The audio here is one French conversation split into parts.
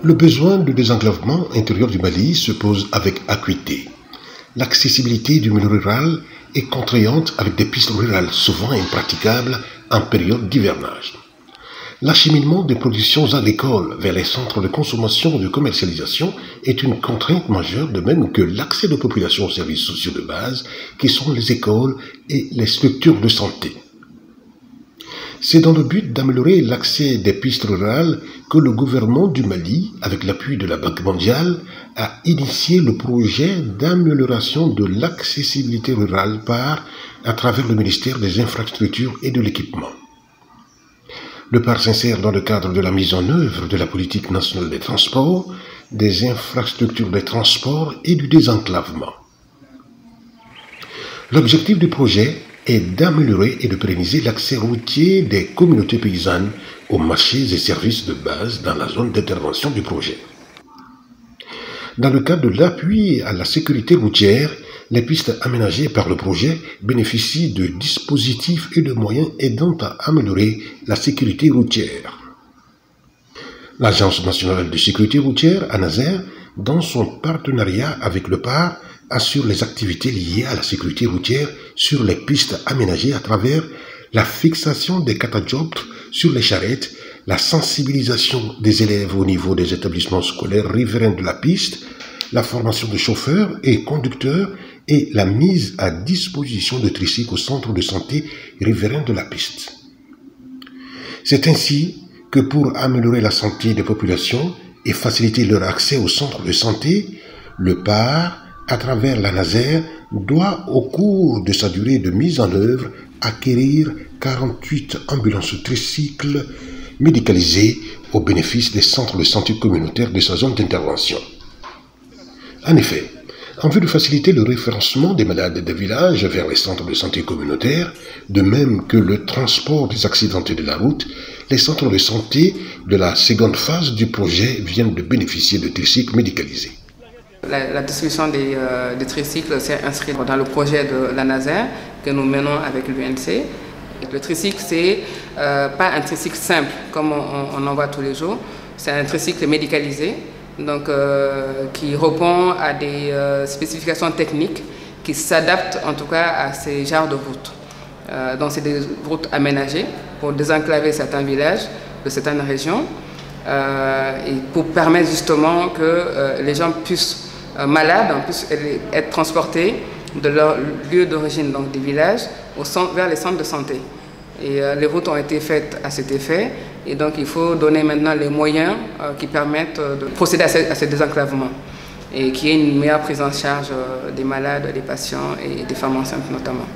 Le besoin de désenclavement intérieur du Mali se pose avec acuité. L'accessibilité du milieu rural est contraignante avec des pistes rurales souvent impraticables en période d'hivernage. L'acheminement des productions agricoles vers les centres de consommation et de commercialisation est une contrainte majeure, de même que l'accès de populations aux services sociaux de base, qui sont les écoles et les structures de santé. C'est dans le but d'améliorer l'accès des pistes rurales que le gouvernement du Mali, avec l'appui de la Banque mondiale, a initié le projet d'amélioration de l'accessibilité rurale à travers le ministère des Infrastructures et de l'Équipement. Le PAR s'insère dans le cadre de la mise en œuvre de la politique nationale des transports, des infrastructures des transports et du désenclavement. L'objectif du projet est d'améliorer et de pérenniser l'accès routier des communautés paysannes aux marchés et services de base dans la zone d'intervention du projet. Dans le cadre de l'appui à la sécurité routière, les pistes aménagées par le projet bénéficient de dispositifs et de moyens aidant à améliorer la sécurité routière. L'Agence nationale de sécurité routière, ANASER, dans son partenariat avec le PAR, assure les activités liées à la sécurité routière sur les pistes aménagées à travers la fixation des catadioptres sur les charrettes, la sensibilisation des élèves au niveau des établissements scolaires riverains de la piste, la formation de chauffeurs et conducteurs et la mise à disposition de tricycles au centre de santé riverain de la piste. C'est ainsi que pour améliorer la santé des populations et faciliter leur accès au centre de santé, le PAR, à travers l'ANASER, doit, au cours de sa durée de mise en œuvre, acquérir 48 ambulances tricycles médicalisées au bénéfice des centres de santé communautaires de sa zone d'intervention. En effet, en vue de faciliter le référencement des malades des villages vers les centres de santé communautaires, de même que le transport des accidentés de la route, les centres de santé de la seconde phase du projet viennent de bénéficier de tricycles médicalisés. La distribution des tricycles s'est inscrite dans le projet de l'ANASER que nous menons avec l'UNC. Le tricycle, c'est pas un tricycle simple comme on en voit tous les jours, c'est un tricycle médicalisé, donc, qui répond à des spécifications techniques qui s'adaptent en tout cas à ces genres de routes. Donc c'est des routes aménagées pour désenclaver certains villages de certaines régions et pour permettre justement que les gens malades puissent être transportés de leur lieu d'origine, donc des villages, vers les centres de santé. Et les routes ont été faites à cet effet, et donc il faut donner maintenant les moyens qui permettent de procéder à ce désenclavement et qu'il y ait une meilleure prise en charge des malades, des patients et des femmes enceintes notamment.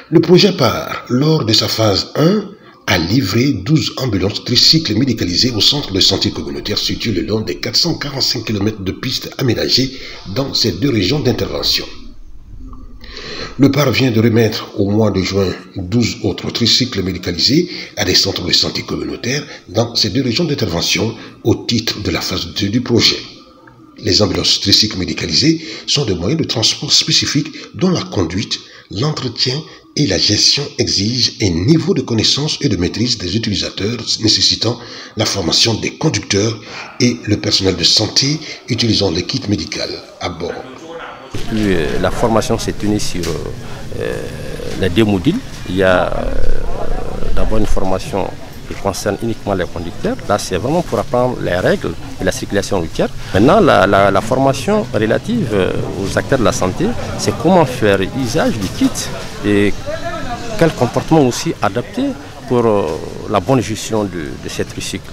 Le projet PAR, lors de sa phase 1, a livré 12 ambulances tricycles médicalisées au centre de santé communautaire situé le long des 445 km de pistes aménagées dans ces deux régions d'intervention. Le PAR vient de remettre au mois de juin 12 autres tricycles médicalisés à des centres de santé communautaires dans ces deux régions d'intervention au titre de la phase 2 du projet. Les ambulances tricycles médicalisées sont des moyens de transport spécifiques dont la conduite, l'entretien et la gestion exigent un niveau de connaissance et de maîtrise des utilisateurs nécessitant la formation des conducteurs et le personnel de santé utilisant le kit médical à bord. Puis, la formation s'est tenue sur les deux modules. Il y a d'abord une formation qui concerne uniquement les conducteurs. Là, c'est vraiment pour apprendre les règles de la circulation routière. Maintenant, la formation relative aux acteurs de la santé, c'est comment faire usage du kit et quel comportement aussi adapté pour la bonne gestion de ces tricycles.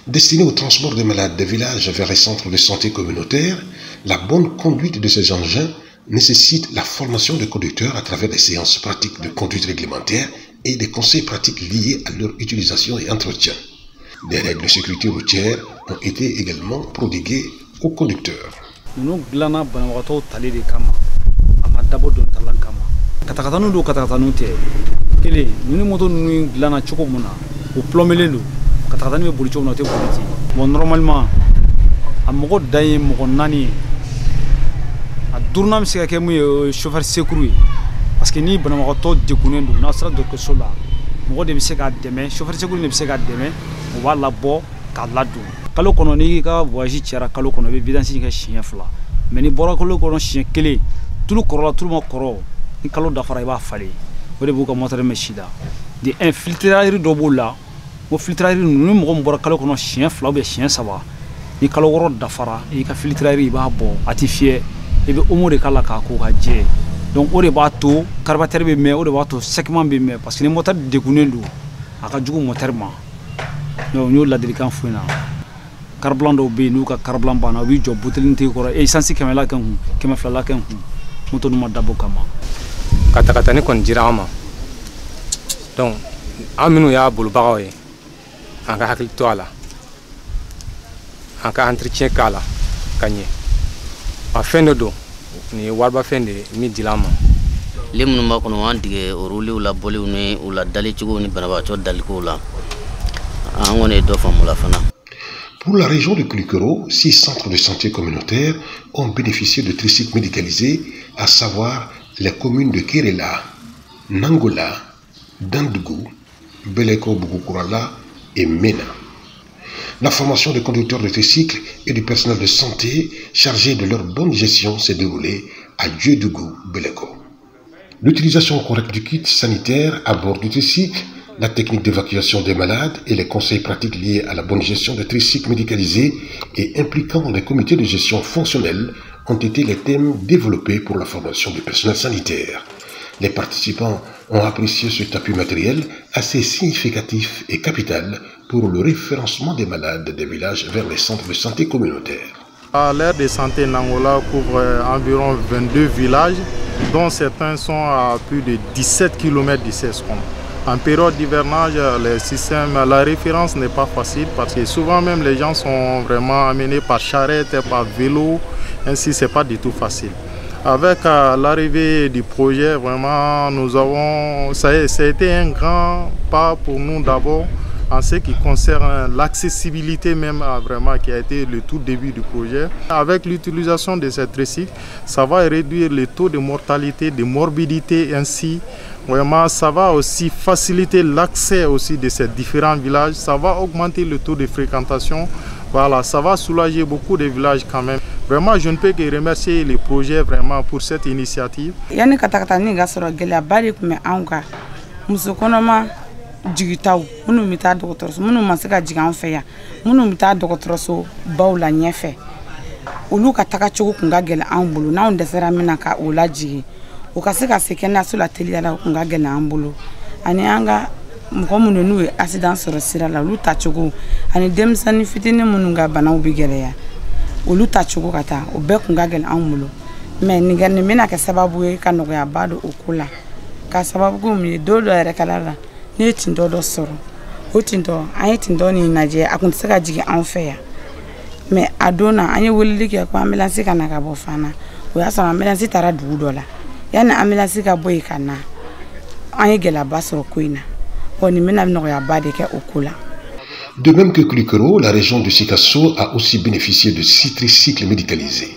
Destiné au transport des malades des villages vers les centres de santé communautaires, la bonne conduite de ces engins nécessite la formation des conducteurs à travers des séances pratiques de conduite réglementaire et des conseils pratiques liés à leur utilisation et entretien. Des règles de sécurité routière ont été également prodiguées aux conducteurs. Normalement, chauffeur secouru parce que ni banabagatɔ degunnen don n'a sera dɔgɔtɔrɔso la mɔgɔ de bɛ se k'a dɛmɛ chauffeur secouru de bɛ se k'a dɛmɛ o b'a labɔ k'a ladon kalo kono ni ka voyage tiara kalo kono be vidange ka chien fla mais ni bora kalo kono chien kele tulu korola tulu mo koro ni kalo dafara iba fale o de bu ka moteur machida di infiltreur do bola o filtreur ni mo bora kalo kono chien fla be chien saba ni kalo woro dafara e ka filtreur iba bo atifie e be omo de kala ka ko ka je donc o de ba to carburateur be me o de ba to segment be me parce que ni moteur de kunendu aka jugu moteur ma no ñu la delikan funa carburant do be nu ka carburant bana wi job butelinte ko essence kemela kan kemafla kan moto no madabo kama kata ni kon jirama donc aminu ya bulu bagawe anga hakil to ala anga entretien kala kanye a fende do ni warba fende mi dilama lemnu makono wandige o ruli ula boli ni ula dali cigo ni banaba to dal ko la angone do famula fana. Pour la région de Koulikoro, 6 centres de santé communautaires ont bénéficié de tricycles médicalisés, à savoir les communes de Kéréla, Nangola, Dandougou, Beleko Bougourala et Mena. La formation des conducteurs de tricycles et du personnel de santé chargé de leur bonne gestion s'est déroulée à Dieudougu, Beleko. L'utilisation correcte du kit sanitaire à bord du tricycle, la technique d'évacuation des malades et les conseils pratiques liés à la bonne gestion des tricycles médicalisés et impliquant les comités de gestion fonctionnels ont été les thèmes développés pour la formation du personnel sanitaire. Les participants ont apprécié cet appui matériel assez significatif et capital pour le référencement des malades des villages vers les centres de santé communautaires. L'aire de santé Nangola couvre environ 22 villages, dont certains sont à plus de 17 km du CESCOM. En période d'hivernage, le système, la référence n'est pas facile parce que souvent même les gens sont vraiment amenés par charrette, par vélo, ainsi c'est pas du tout facile. Avec l'arrivée du projet, vraiment, ça a été un grand pas pour nous d'abord en ce qui concerne l'accessibilité même vraiment qui a été le tout début du projet. Avec l'utilisation de cette tricycle, ça va réduire le taux de mortalité, de morbidité ainsi. Vraiment, ça va aussi faciliter l'accès aussi de ces différents villages. Ça va augmenter le taux de fréquentation. Voilà, ça va soulager beaucoup de villages quand même. Vraiment, je ne peux que remercier les projets vraiment pour cette initiative. Jigitaw munu mita docteur munu masaka jigan fe ya munu mita docteur so bawla nyefe olu ka taka chogo kunga gele an bulu na on desera mina ka ola jigi o ka se ka sekena so la teli ala kunga gele an bulu ani anga mko munu nu accident soro sira la olu ta chogo ani demsani fitini munu ga bana ubi gele ya olu ta chogo kata o be kunga gele an bulu me ni ganne mina ka sababu e ka no ya bado okula ka sababu ko mi dolo era kala ne tindo do soro o tindo ay tindo ni naje akunti ka jigi an fe ya me adona anye welili ke ko ambulance kana ka bo fana o ya sama ambulance tara du dola yana ambulance ka boy kana anye gela basoro koina oni mena no ya bade ke okula. De même que Koulikoro, la région de Sikasso a aussi bénéficié de 6 tricycles médicalisés.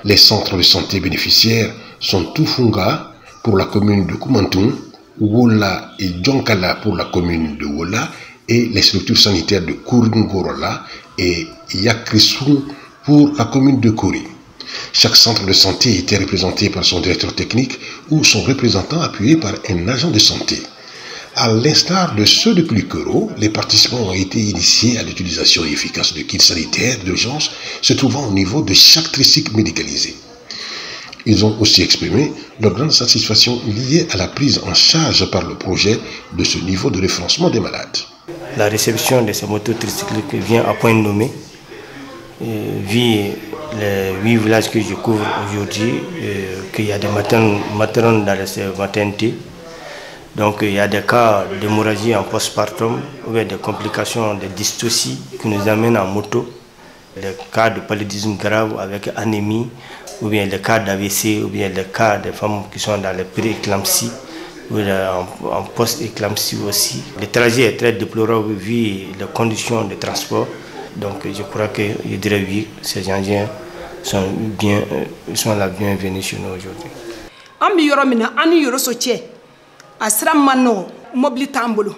Les centres de santé bénéficiaires sont Tufunga pour la commune de Koumantoum, Wola et Djonkala pour la commune de Wola et les structures sanitaires de Kouringorola et Yakrisou pour la commune de Kouri. Chaque centre de santé était représenté par son directeur technique ou son représentant appuyé par un agent de santé. À l'instar de ceux de Koulikoro, les participants ont été initiés à l'utilisation efficace de kits sanitaires d'urgence se trouvant au niveau de chaque tricycle médicalisé. Ils ont aussi exprimé leur grande satisfaction liée à la prise en charge par le projet de ce niveau de référencement des malades. La réception de ces mototricycles vient à point nommé. Vu les 8 villages que je couvre aujourd'hui, qu'il y a des maternes dans ces maternités. Donc il y a des cas d'hémorragie en postpartum, ou bien des complications de dystocie qui nous amènent en moto. Les cas de paludisme grave avec anémie, ou bien les cas d'AVC, ou bien les cas de femmes qui sont dans les pré-éclampsie, ou en post-éclampsie aussi. Le trajet est très déplorable vu les conditions de transport. Donc je crois que je dirais oui, ces Indiens sont la bienvenue chez nous aujourd'hui. Asram mano mobili tambolo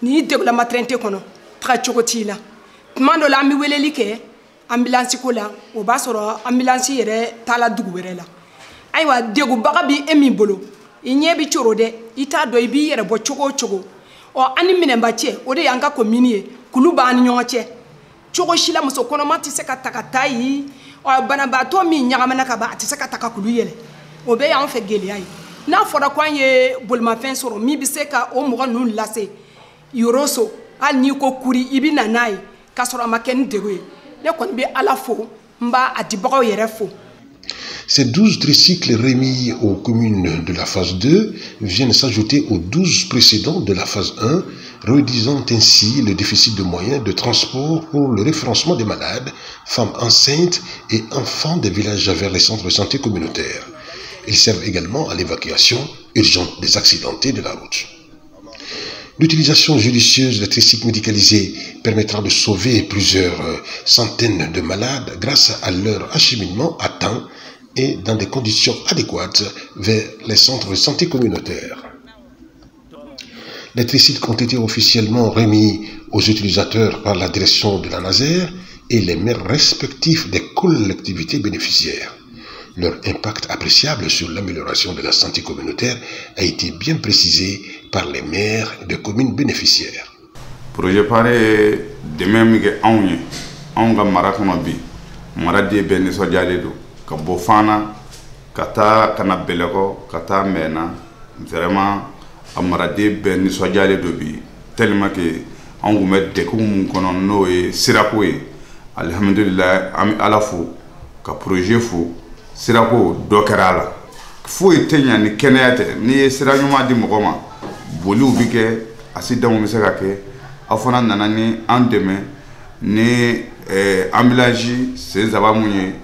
ni de la maternité kono tra chokotila tuma dɔ la an bɛ weleli kɛ ambulance ko la o b'a sɔrɔ ambulance yɛrɛ taala dugu wɛrɛ la ayiwa degunbaga bi e min bolo i ɲɛ bi coro dɛ i t'a dɔn i b'i yɛrɛ bɔ cogo o cogo an ni minɛnba cɛ o de y'an ka commune ye kulu b'an ni ɲɔgɔn cɛ cogo si la muso kɔnɔma tɛ se ka ta ka taa yen banabaatɔ min ɲagamana ka ban a tɛ se ka ta ka kulu yɛlɛ o bɛɛ y'an fɛ gɛlɛya ye n'a fɔra ko an ye bolimafɛn sɔrɔ min bɛ se ka o mɔgɔ ninnu lase yɔrɔ so hali n'i ko kuri i bɛ na n'a ye k'a sɔrɔ a ma kɛ ni degun ye ne kɔni bɛ ala fo n b'a a dibagaw yɛrɛ fo. Ces 12 tricycles remis aux communes de la phase 2 viennent s'ajouter aux 12 précédents de la phase 1, réduisant ainsi le déficit de moyens de transport pour le référencement des malades, femmes enceintes et enfants des villages vers les centres de santé communautaires. Ils servent également à l'évacuation urgente des accidentés de la route. L'utilisation judicieuse des tricycles médicalisés permettra de sauver plusieurs centaines de malades grâce à leur acheminement à temps et dans des conditions adéquates vers les centres de santé communautaires. Les tricycles ont été officiellement remis aux utilisateurs par la direction de la NASER et les maires respectifs des collectivités bénéficiaires. Leur impact appréciable sur l'amélioration de la santé communautaire a été bien précisé par les maires de communes bénéficiaires. Projet paré de même que on a marathon maradi ben sojaledo ka bofana kata kana belego kata mena vraiment amaradi ben sojaledo bi tellement que on go met de kum kono no e sirako e alhamdulillah am alafu ka projet fo sirako dokerala fo etenya ni kenete ni siranyuma di mogoma boli ubike asidamu misaka ke afana nanani andeme ni ambulance ces abamunye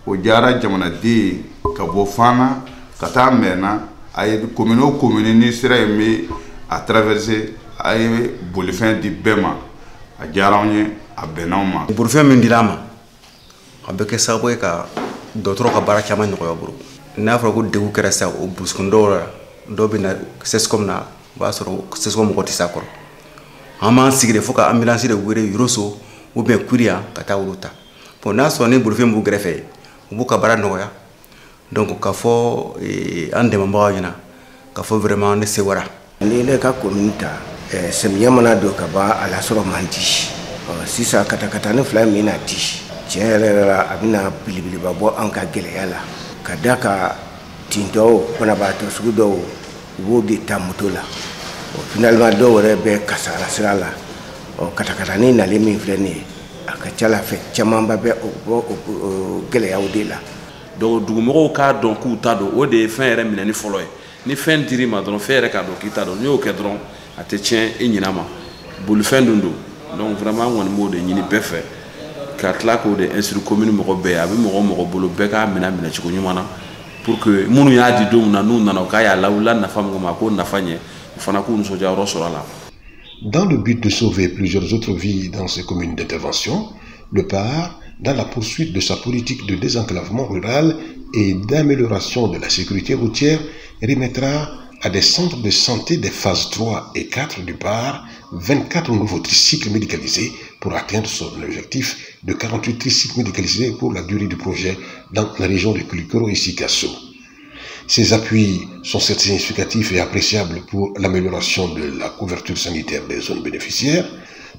o jara jamana de ka bofana kata mena ay commune ni sira mi à traverser ay bolifin di bema a jarawne a benama bolifin min dilama abeke sabo ka dotoro ka bara chama nyoyo buru na fra ko degu kera sa o buskundora do bina sescom na ba soro sescom ko tisakor ama sigre foka ambulance de wure yuroso ou bien kuria kata wuluta pour na so ne bolifin bu grefe bu ka bara noya donc ka fo ande mamba yana ka fo vraiment ne se wara ni le ka communita sem yamana do ka ba ala soro manti sisa kata ne fla mina ti chere abina bilibili babo an ka gele yala kadaka tinto bana ba to sudo wo de tamutola finalement do wore be kasara sirala kata ni na le mi frene akachala fe chamamba be gele yaudela donc dugumogo ka don ku ta do o de fin yɛrɛ minɛni fɔlɔ ye ni fɛn diri ma dɔrɔn fɛn yɛrɛ ka don k'i ta don n'i y'o kɛ dɔrɔn a tɛ tiɲɛ i ɲinɛ ma bolifɛn dun don donc vraiment an kɔni b'o de ɲini bɛɛ fɛ ka tila k'o de instruire commune mɔgɔ bɛɛ a bɛ mɔgɔ bolo bɛɛ k'a minɛ cogo ɲuman na pour que minnu y'a di don min na n'u nana o k'a y'a lawula nafa min kama k'o nafa ɲɛ o fana k'u nisɔndiyayɔrɔ sɔrɔ a la. Dans le but de sauver plusieurs autres vies dans ces communes d'intervention, le PAR, dans la poursuite de sa politique de désenclavement rural et d'amélioration de la sécurité routière, remettra à des centres de santé des phases 3 et 4 du PAR 24 nouveaux tricycles médicalisés pour atteindre son objectif de 48 tricycles médicalisés pour la durée du projet dans la région de Kulikoro et Sikasso. Ces appuis sont certes significatifs et appréciables pour l'amélioration de la couverture sanitaire des zones bénéficiaires.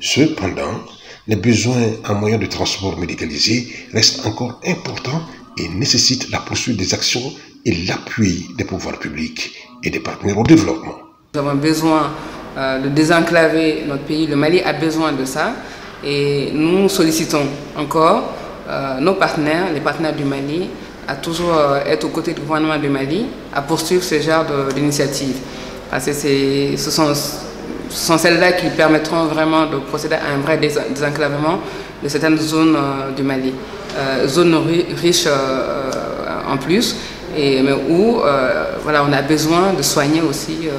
Cependant, les besoins en moyens de transport médicalisés restent encore importants et nécessitent la poursuite des actions et l'appui des pouvoirs publics et des partenaires au développement. Nous avons besoin de désenclaver notre pays. Le Mali a besoin de ça et nous sollicitons encore nos partenaires, les partenaires du Mali, à toujours être aux côtés du gouvernement du Mali, à poursuivre ce genre d'initiatives. Parce que ce sont celles-là qui permettront vraiment de procéder à un vrai désenclavement de certaines zones du Mali. Zones riches en plus, mais où voilà, on a besoin de soigner aussi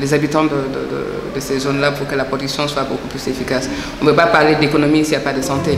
les habitants de ces zones-là pour que la production soit beaucoup plus efficace. On ne peut pas parler d'économie s'il n'y a pas de santé.